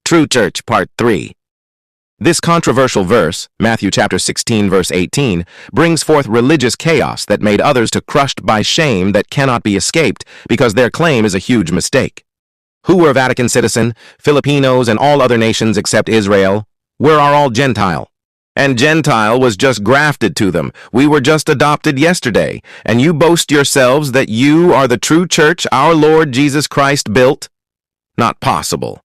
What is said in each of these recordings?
True Church, Part 3. This controversial verse, Matthew chapter 16, verse 18, brings forth religious chaos that made others to crushed by shame that cannot be escaped because their claim is a huge mistake. Who were Vatican citizen, Filipinos, and all other nations except Israel? We are all Gentile. And Gentile was just grafted to them. We were just adopted yesterday. And you boast yourselves that you are the true church our Lord Jesus Christ built? Not possible.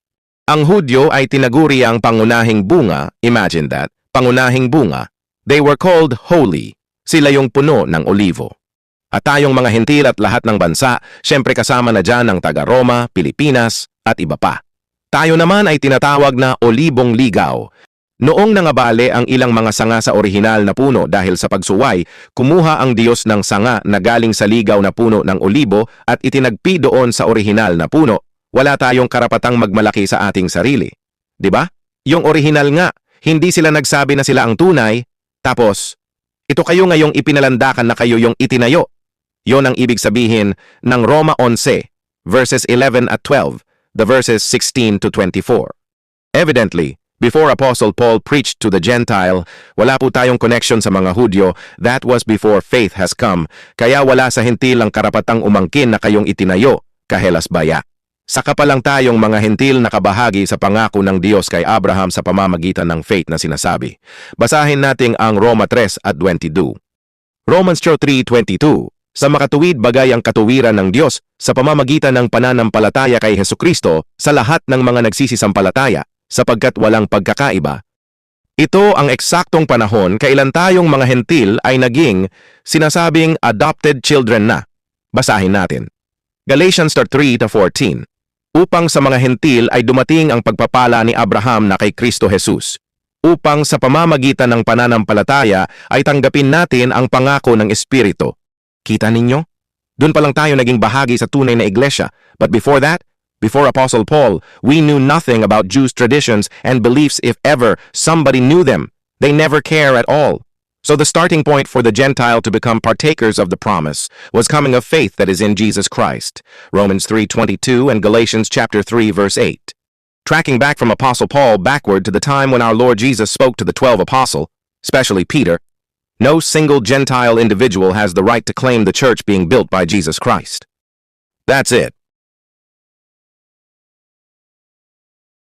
Ang Hudyo ay tinaguri ang pangunahing bunga, imagine that, pangunahing bunga. They were called holy. Sila yung puno ng olivo. At tayong mga hentil at lahat ng bansa, syempre kasama na dyan ang taga-Roma, Pilipinas, at iba pa. Tayo naman ay tinatawag na olibong ligaw. Noong nangabale ang ilang mga sanga sa orihinal na puno dahil sa pagsuway, kumuha ang Diyos ng sanga na galing sa ligaw na puno ng olibo at itinagpi doon sa orihinal na puno. Wala tayong karapatang magmalaki sa ating sarili. Diba? Yung orihinal nga, hindi sila nagsabi na sila ang tunay, tapos, ito kayo ngayong ipinalandakan na kayo yung itinayo. Yon ang ibig sabihin ng Roma 11, verses 11 at 12, the verses 16 to 24. Evidently, before Apostle Paul preached to the Gentile, wala po tayong connection sa mga Hudyo. That was before faith has come, kaya wala sa hentil ang karapatang umangkin na kayong itinayo, kahelas baya. Saka pa lang tayong mga hentil na kabahagi sa pangako ng Diyos kay Abraham sa pamamagitan ng faith na sinasabi. Basahin natin ang Roma 3 at 22. Romans 3:22. Sa makatuwid bagay ang katuwiran ng Diyos sa pamamagitan ng pananampalataya kay Hesukristo sa lahat ng mga nagsisisampalataya, sapagkat walang pagkakaiba. Ito ang eksaktong panahon kailan tayong mga hentil ay naging sinasabing adopted children na. Basahin natin. Galatians 3:14. Upang sa mga hentil ay dumating ang pagpapala ni Abraham na kay Kristo Jesus. Upang sa pamamagitan ng pananampalataya ay tanggapin natin ang pangako ng Espiritu. Kita ninyo? Doon pa lang tayo naging bahagi sa tunay na iglesia. But before that, before Apostle Paul, we knew nothing about Jews' traditions and beliefs if ever somebody knew them. They never care at all. So the starting point for the Gentile to become partakers of the promise was coming of faith that is in Jesus Christ. Romans 3:22 and Galatians chapter 3 verse 8. Tracking back from Apostle Paul backward to the time when our Lord Jesus spoke to the 12 apostles, especially Peter, no single Gentile individual has the right to claim the church being built by Jesus Christ. That's it.